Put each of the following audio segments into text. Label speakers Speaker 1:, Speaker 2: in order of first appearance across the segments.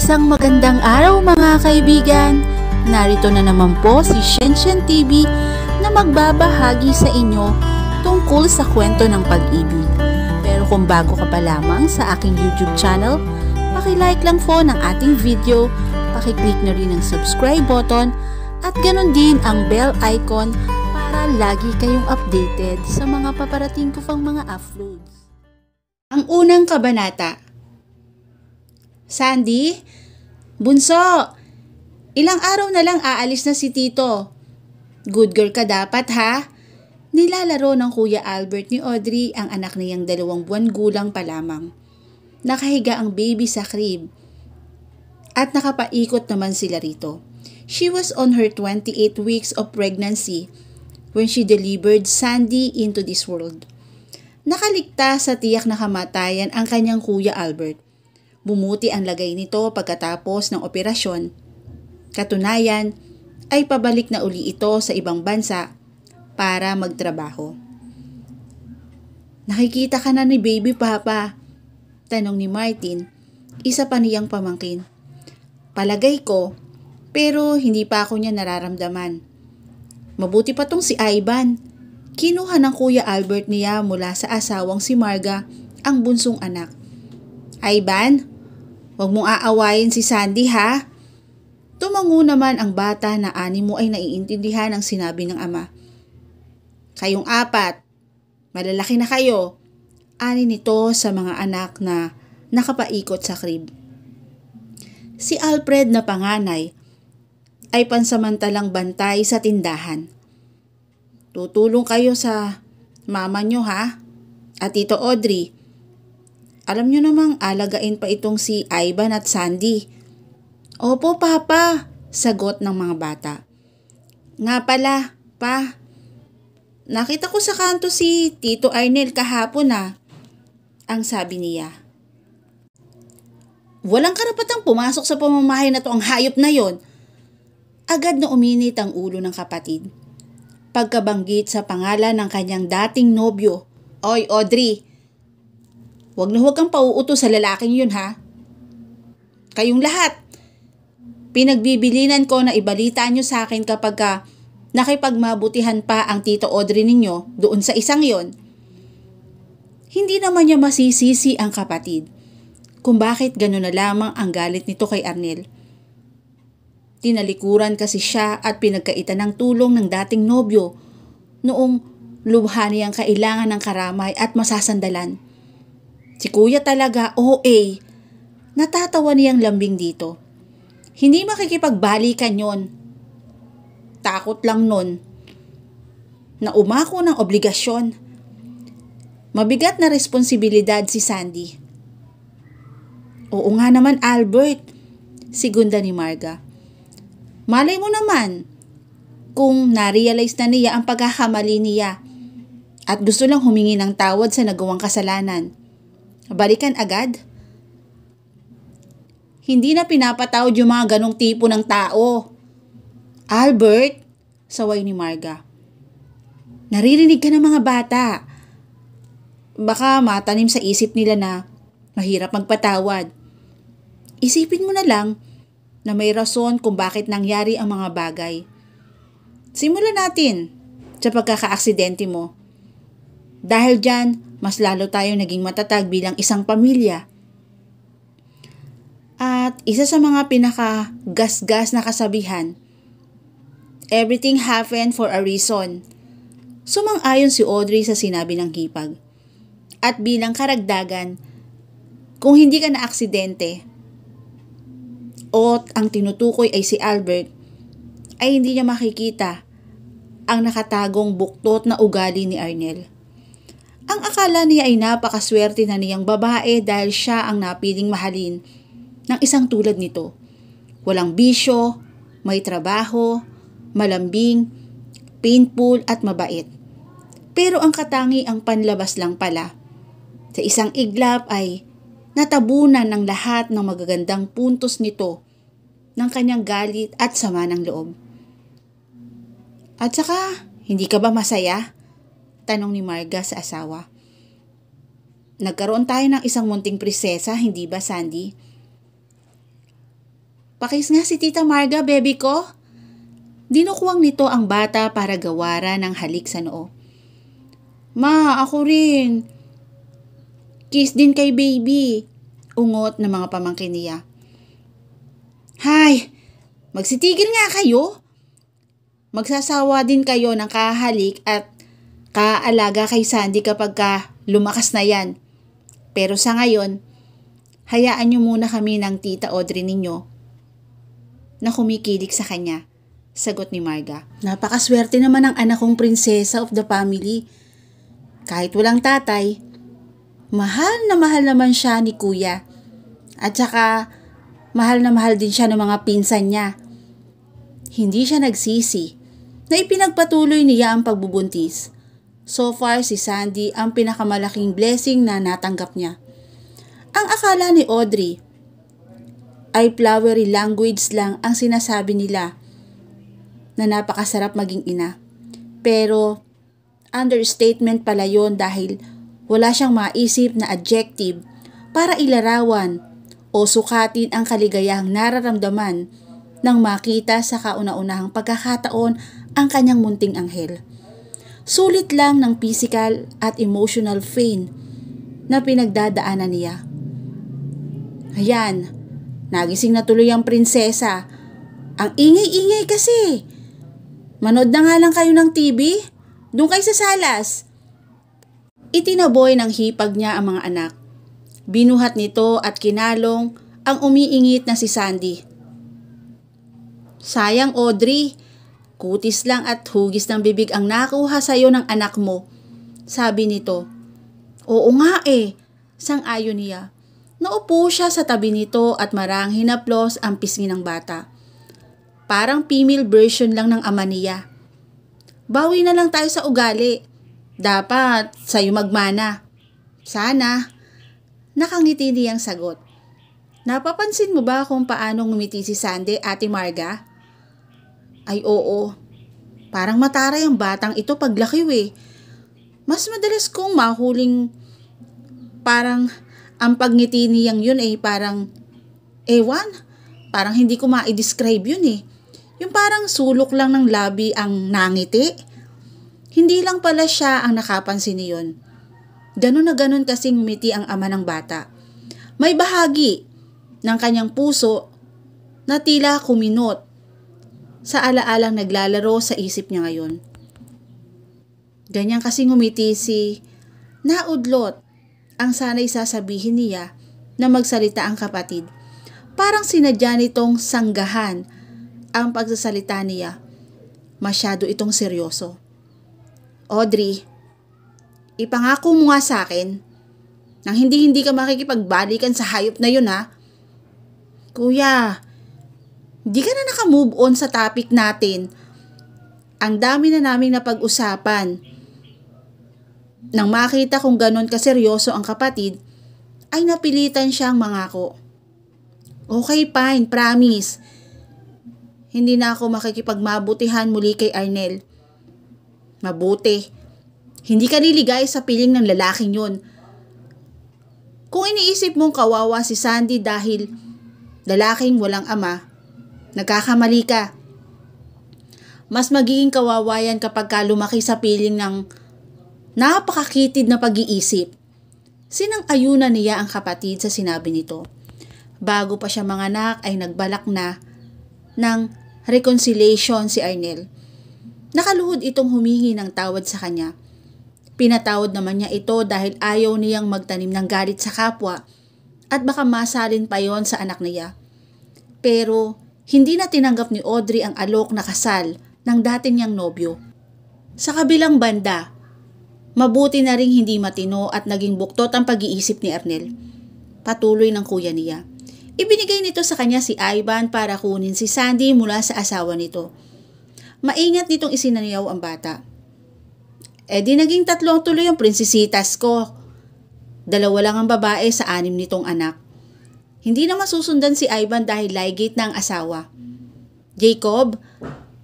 Speaker 1: Isang magandang araw mga kaibigan! Narito na naman po si Shenshen TV na magbabahagi sa inyo tungkol sa kwento ng pag-ibig. Pero kung bago ka pa lamang sa aking YouTube channel, paki-like lang po ng ating video, paki-click na rin ang subscribe button at ganon din ang bell icon para lagi kayong updated sa mga paparating ko pang mga uploads. Ang unang kabanata. Sandy, bunso, ilang araw na lang aalis na si Tito. Good girl ka dapat ha? Nilalaro ng Kuya Albert ni Audrey ang anak niyang 2 buwan gulang pa lamang. Nakahiga ang baby sa crib at nakapaikot naman sila rito. She was on her 28 weeks of pregnancy when she delivered Sandy into this world. Nakaligtas sa tiyak na kamatayan ang kanyang Kuya Albert. Bumuti ang lagay nito pagkatapos ng operasyon. Katunayan ay pabalik na uli ito sa ibang bansa para magtrabaho. Nakikita ka na ni baby papa? Tanong ni Martin, isa pa niyang pamangkin. Palagay ko, pero hindi pa ako niya nararamdaman. Mabuti pa tong si Ivan. Kinuha ng Kuya Albert niya mula sa asawang si Marga ang bunsong anak. Ivan, huwag mong aawayin si Sandy ha? Tumango naman ang bata na animo ay naiintindihan ang sinabi ng ama. Kayong 4, malalaki na kayo, ani nito sa mga anak na nakapaikot sa crib. Si Alfred na panganay ay pansamantalang bantay sa tindahan. Tutulong kayo sa mama nyo ha? At Tito Audrey, alam nyo namang alagain pa itong si Ivan at Sandy. Opo, Papa, sagot ng mga bata. Nga pala, Pa, nakita ko sa kanto si Tito Arnel kahapon ang sabi niya. Walang karapatang pumasok sa pamamahay na to ang hayop na yon. Agad na uminit ang ulo ng kapatid. Pagkabanggit sa pangalan ng kanyang dating nobyo, Oy, Audrey, huwag na huwag kang pauuto sa lalaking yun ha. Kayong lahat, pinagbibilinan ko na ibalita nyo sa akin kapag nakipagmabutihan pa ang Tito Audrey ninyo doon sa isang yon. Hindi naman niya masisisi ang kapatid kung bakit gano'n na lamang ang galit nito kay Arnel. Tinalikuran kasi siya at pinagkaitan ng tulong ng dating nobyo noong lubha niyang kailangan ng karamay at masasandalan. Si Kuya talaga, OA. Natatawa niyang lambing dito. Hindi makikipagbalikan yon. Takot lang nun na umako ng obligasyon. Mabigat na responsibilidad si Sandy. Oo nga naman Albert, sigunda ni Marga. Malay mo naman kung na-realize na niya ang pagkakamali niya at gusto lang humingi ng tawad sa nagawang kasalanan. Balikan agad? Hindi na pinapatawad yung mga ganong tipo ng tao. Albert, saway ni Marga. Naririnig ka ng mga bata. Baka matanim sa isip nila na mahirap magpatawad. Isipin mo na lang na may rason kung bakit nangyari ang mga bagay. Simulan natin sa pagkakaaksidente mo. Dahil dyan, mas lalo tayong naging matatag bilang isang pamilya. At isa sa mga pinakagasgas na kasabihan, everything happened for a reason. Sumang-ayon si Audrey sa sinabi ng hipag. At bilang karagdagan, kung hindi ka na aksidente, o ang tinutukoy ay si Albert, ay hindi niya makikita ang nakatagong buktot na ugali ni Arnel. Ang akala niya ay napakaswerte na niyang babae dahil siya ang napiling mahalin ng isang tulad nito. Walang bisyo, may trabaho, malambing, painful at mabait. Pero ang katangi ang panlabas lang pala. Sa isang iglap ay natabunan ng lahat ng magagandang puntos nito ng kanyang galit at sama ng loob. At saka, hindi ka ba masaya? Tanong ni Marga sa asawa. Nagkaroon tayo ng isang munting prinsesa, hindi ba Sandy? Pakis nga si Tita Marga, baby ko. Dinukuwang nito ang bata para gawaran ng halik sa noo. Ma, ako rin. Kiss din kay baby. Ungot ng mga pamangkin niya. Hay, magsitigil nga kayo. Magsasawa din kayo ng kahalik at kaalaga kay Sandy kapag lumakas na yan. Pero sa ngayon, hayaan niyo muna kami ng Tita Audrey ninyo na kumikilig sa kanya, sagot ni Marga. Napakaswerte naman ang anak kong prinsesa of the family. Kahit walang tatay, mahal naman siya ni kuya. At saka, mahal na mahal din siya ng mga pinsan niya. Hindi siya nagsisi na ipinagpatuloy niya ang pagbubuntis. So far, si Sandy ang pinakamalaking blessing na natanggap niya. Ang akala ni Audrey ay flowery language lang ang sinasabi nila na napakasarap maging ina. Pero, understatement pala yon dahil wala siyang maisip na adjective para ilarawan o sukatin ang kaligayahang nararamdaman nang makita sa kauna-unahang pagkakataon ang kanyang munting anghel. Sulit lang ng physical at emotional pain na pinagdadaanan niya. Ayan, nagising na tuloy ang prinsesa. Ang ingay-ingay kasi. Manood na nga lang kayo ng TV. Doon kayo sa salas. Itinaboy ng hipag niya ang mga anak. Binuhat nito at kinalong ang umiingit na si Sandy. Sayang Audrey, kutis lang at hugis ng bibig ang nakuha sa'yo ng anak mo, sabi nito. Oo nga sang-ayon niya. Naupo siya sa tabi nito at marang hinaplos ang pisngi ng bata. Parang female version lang ng ama niya. Bawi na lang tayo sa ugali. Dapat sa'yo magmana. Sana. Nakangiti niyang sagot. Napapansin mo ba kung paano ngumiti si Sandy, Ate Marga? Ay oo. Parang mataray ang batang ito paglaki Mas madalas kong mahuling parang ang pagngiti niyang yun parang parang hindi ko ma-describe yun Yung parang sulok lang ng labi ang nangiti. Hindi lang pala siya ang nakapansin niyon. Ganon na ganon kasing ngumiti ang ama ng bata. May bahagi ng kanyang puso na tila kuminot sa alaalang naglalaro sa isip niya ngayon. Ganyan kasing ngumiti si Naudlot ang sana'y sasabihin niya na magsalita ang kapatid. Parang sinadya nitong sanggahan ang pagsasalita niya. Masyado itong seryoso. Audrey, ipangako mo nga sa akin nang hindi ka makikipagbalikan sa hayop na yun Kuya, di ka na naka-move on sa topic natin. Ang dami na naming napag-usapan. Nang makita kung ganon kaseryoso ang kapatid, ay napilitan siyang mangako. Okay, fine, promise. Hindi na ako makikipagmabutihan muli kay Arnel. Mabuti. Hindi ka niligay sa piling ng lalaking yun. Kung iniisip mong kawawa si Sandy dahil lalaking walang ama, nagkakamali ka. Mas magiging kawawa yan kapag lumaki sa piling ng napakakitid na pag-iisip. Sinang-ayunan niya ang kapatid sa sinabi nito. Bago pa siya manganak ay nagbalak na ng reconciliation si Arnel. Nakaluhod itong humingi ng tawad sa kanya. Pinatawad naman niya ito dahil ayaw niyang magtanim ng galit sa kapwa at baka masalin pa yon sa anak niya. Pero hindi na tinanggap ni Audrey ang alok na kasal ng dati niyang nobyo. Sa kabilang banda, mabuti na ring hindi matino at naging buktot ang pag-iisip ni Arnel. Patuloy ng kuya niya. Ibinigay nito sa kanya si Ivan para kunin si Sandy mula sa asawa nito. Maingat nitong isinaniyaw ang bata. Di naging 3 tuloy ang prinsesitas ko. 2 lang ang babae sa 6 nitong anak. Hindi na masusundan si Ivan dahil ligate na ang asawa. Jacob,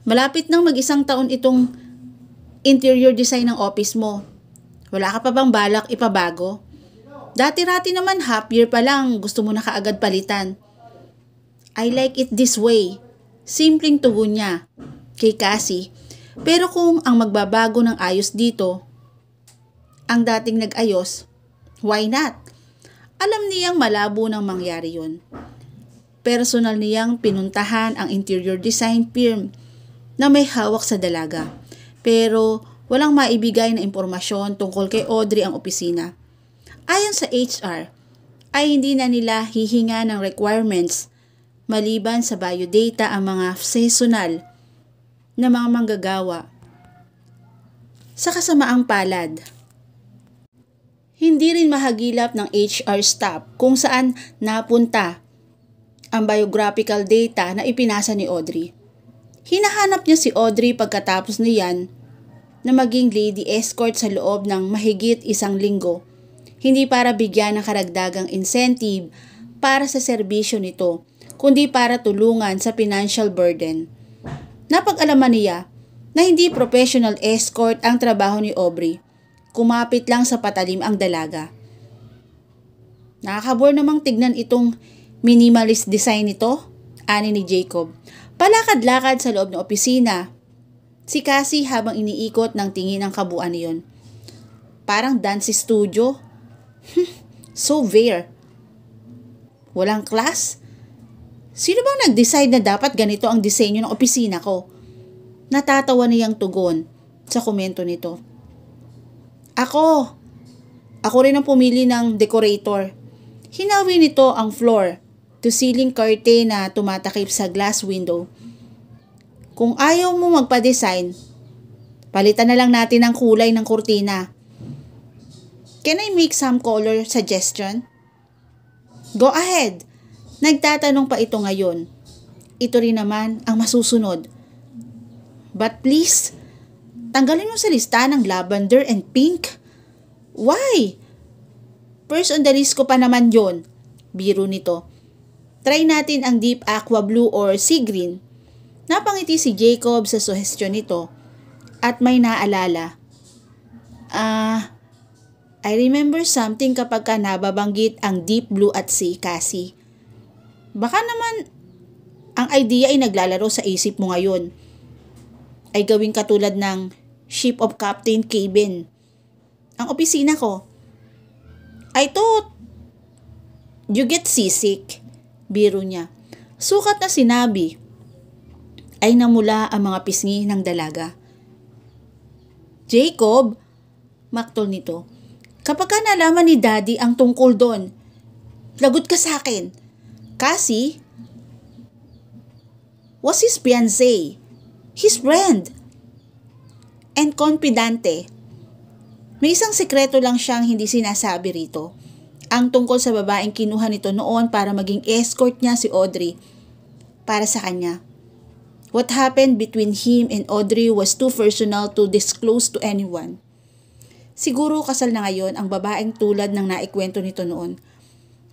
Speaker 1: malapit nang mag-1 taon itong interior design ng office mo. Wala ka pa bang balak ipabago? Dati-rati naman half year pa lang gusto mo na kaagad palitan. I like it this way. Simpleng tugon niya kay Cassie. Pero kung ang magbabago ng ayos dito, ang dating nag-ayos, why not? Alam niyang malabo nang mangyari yun. Personal niyang pinuntahan ang interior design firm na may hawak sa dalaga. Pero walang maibigay na impormasyon tungkol kay Audrey ang opisina. Ayon sa HR, ay hindi na nila hihinga ng requirements maliban sa biodata ang mga seasonal na mga manggagawa. Sa kasamaang palad, hindi rin mahagilap ng HR staff kung saan napunta ang biographical data na ipinasa ni Audrey. Hinahanap niya si Audrey pagkatapos niyan na maging lady escort sa loob ng mahigit 1 linggo, hindi para bigyan ng karagdagang incentive para sa serbisyo nito, kundi para tulungan sa financial burden. Napag-alaman niya na hindi professional escort ang trabaho ni Aubrey. Kumapit lang sa patalim ang dalaga. Nakakabor namang tignan itong minimalist design nito, ani ni Jacob. Palakad-lakad sa loob ng opisina. Si Cassie habang iniikot ng tingin ang kabuuan niyon. Parang dance studio. So bare. Walang class? Sino bang nag-decide na dapat ganito ang disenyo ng opisina ko? Natatawa niyang tugon sa komento nito. Ako rin ang pumili ng decorator. Hinawi nito ang floor to ceiling curtain na tumatakip sa glass window. Kung ayaw mo magpa-design, palitan na lang natin ang kulay ng kurtina. Can I make some color suggestion? Go ahead. Nagtatanong pa ito ngayon. Ito rin naman ang masusunod. But please, tanggalin mo sa lista ng lavender and pink. Why? First on the list ko pa naman yon. Biro nito. Try natin ang deep aqua blue or sea green. Napangiti si Jacob sa suhestyon nito at may naalala. I remember something kapag ka nababanggit ang deep blue at sea, Cassie. Baka naman ang idea ay naglalaro sa isip mo ngayon. Ay gawing katulad ng ship of Captain Cabin. Ang opisina ko. I thought you get seasick. Biro niya. Sukat na sinabi ay namula ang mga pisngi ng dalaga. Jacob, maktol nito, kapag ka nalaman ni Daddy ang tungkol doon, lagot ka sa akin. Cassie was his fiancé, his friend, and confidante. May isang sekreto lang siyang hindi sinasabi rito. Ang tungkol sa babaeng kinuha nito noon para maging escort niya si Audrey para sa kanya. What happened between him and Audrey was too personal to disclose to anyone. Siguro kasal na ngayon ang babaeng tulad ng naikwento nito noon.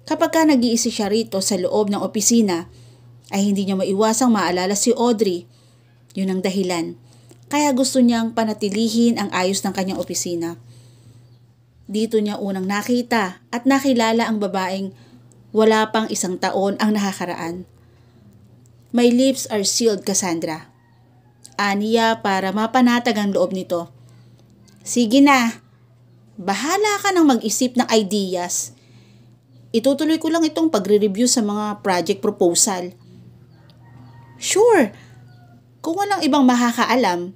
Speaker 1: Kapag ka nag-iisi siya rito sa loob ng opisina, ay hindi niya maiwasang maalala si Audrey. Yun ang dahilan. Kaya gusto niyang panatilihin ang ayos ng kanyang opisina. Dito niya unang nakita at nakilala ang babaeng wala pang 1 taon ang nakakaraan. My lips are sealed, Cassandra. Aniya para mapanatag ang loob nito. Sige na, bahala ka nang mag-isip ng ideas. Itutuloy ko lang itong pagre-review sa mga project proposal. Sure, kung walang ibang makakaalam,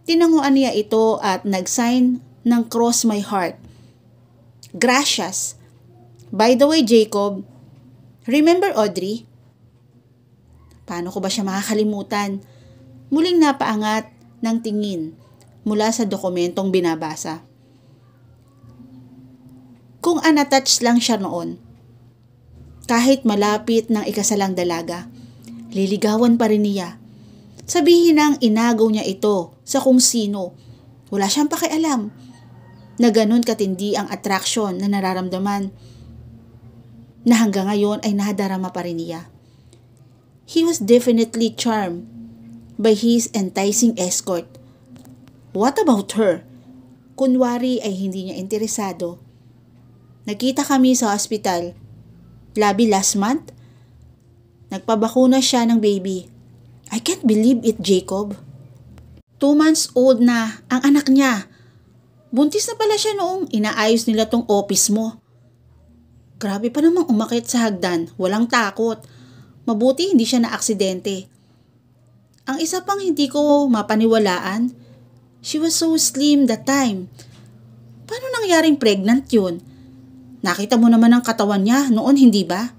Speaker 1: tinanguan niya ito at nag-sign ng cross my heart. Gracias. By the way, Jacob, remember Audrey? Paano ko ba siya makakalimutan? Muling napaangat ng tingin mula sa dokumentong binabasa. Kung unattached lang siya noon, kahit malapit ng ikasalang dalaga, liligawan pa rin niya. Sabihin nang inagaw niya ito sa kung sino, wala siyang pakialam na ganun katindi ang attraction na nararamdaman na hanggang ngayon ay nadarama pa rin niya. He was definitely charmed by his enticing escort. What about her? Kunwari ay hindi niya interesado. Nakita kami sa hospital lobby last month. Nagpabakuna siya ng baby. I can't believe it, Jacob. 2 months old na ang anak niya. Buntis na pala siya noong inaayos nila tong office mo. Grabe pa namang umakit sa hagdan, walang takot. Mabuti hindi siya na-aksidente. Ang isa pang hindi ko mapaniwalaan, she was so slim that time. Paano nangyaring pregnant yun? Nakita mo naman ang katawan niya noon, hindi ba?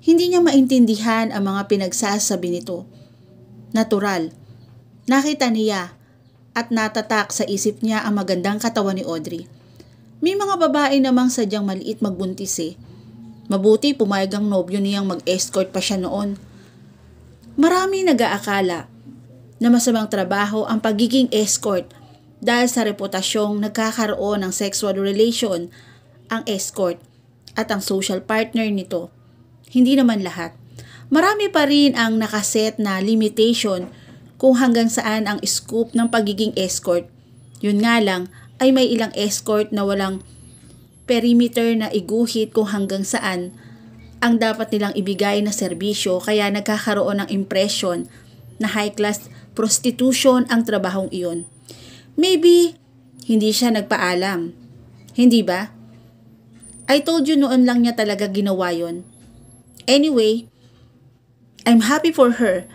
Speaker 1: Hindi niya maintindihan ang mga pinagsasabi nito. Natural. Nakita niya at natatak sa isip niya ang magandang katawan ni Audrey. May mga babae namang sadyang maliit magbuntis eh. Mabuti pumayag ang nobyo niyang mag-escort pa siya noon. Marami nag-aakala na masamang trabaho ang pagiging escort dahil sa reputasyong nagkakaroon ng sexual relation ang escort at ang social partner nito. Hindi naman lahat. Marami pa rin ang nakaset na limitation kung hanggang saan ang scope ng pagiging escort. Yun nga lang ay may ilang escort na walang perimeter na iguhit kung hanggang saan ang dapat nilang ibigay na serbisyo kaya nagkakaroon ng impression na high-class prostitution ang trabahong iyon. Maybe hindi siya nagpaalam. Hindi ba? I told you noon lang niya talaga ginawa yon. Anyway, I'm happy for her.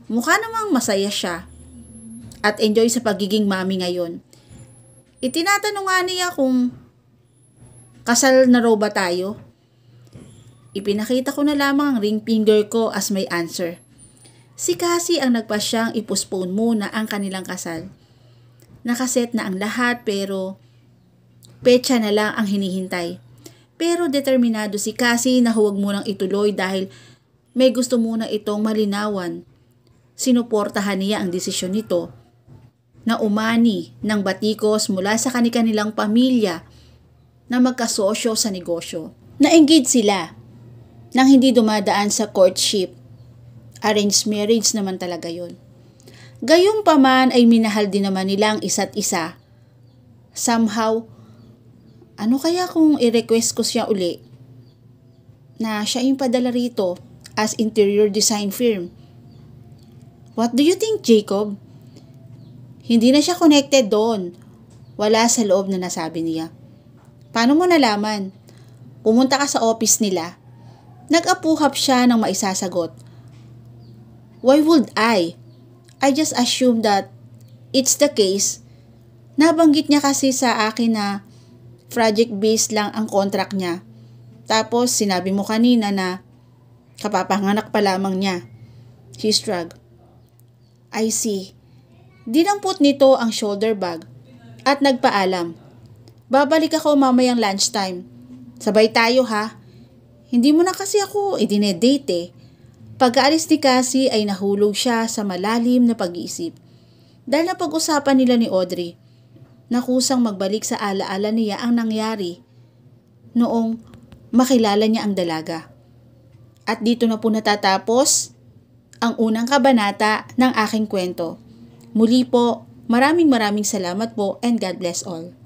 Speaker 1: Mukha namang masaya siya at enjoy sa pagiging mami ngayon. Itinatanong nga niya kung kasal na raw ba tayo? Ipinakita ko na lamang ang ring finger ko as my answer. Si Cassie ang nagpasyang ipostpone muna ang kanilang kasal. Nakaset na ang lahat pero petsa na lang ang hinihintay. Pero determinado si Cassie na huwag munang ituloy dahil may gusto muna itong malinawan. Sinuportahan niya ang desisyon nito na umani ng batikos mula sa kanilang pamilya na magkasosyo sa negosyo. Na-engage sila nang hindi dumadaan sa courtship. Arranged marriage naman talaga yun. Gayunpaman ay minahal din naman nila ang isa't isa. Somehow, ano kaya kung i-request ko siya uli na siya yung padala rito as interior design firm? What do you think, Jacob? Hindi na siya connected doon. Wala sa loob na nasabi niya. Paano mo nalaman? Pumunta ka sa office nila. Nag-apuhap siya ng maisasagot. Why would I? I just assume that it's the case. Nabanggit niya kasi sa akin na project-based lang ang contract niya. Tapos sinabi mo kanina na kapapanganak pa lamang niya. She shrugged. I see. Dinampot nito ang shoulder bag at nagpaalam. Babalik ako mamayang lunchtime. Sabay tayo ha. Hindi mo na kasi ako idinedate eh. Pag-aalis ni Cassie ay nahulog siya sa malalim na pag-iisip. Dahil napag-usapan nila ni Audrey, nakusang magbalik sa alaala niya ang nangyari noong makilala niya ang dalaga. At dito na po natatapos ang unang kabanata ng aking kwento. Muli po, maraming salamat po and God bless all.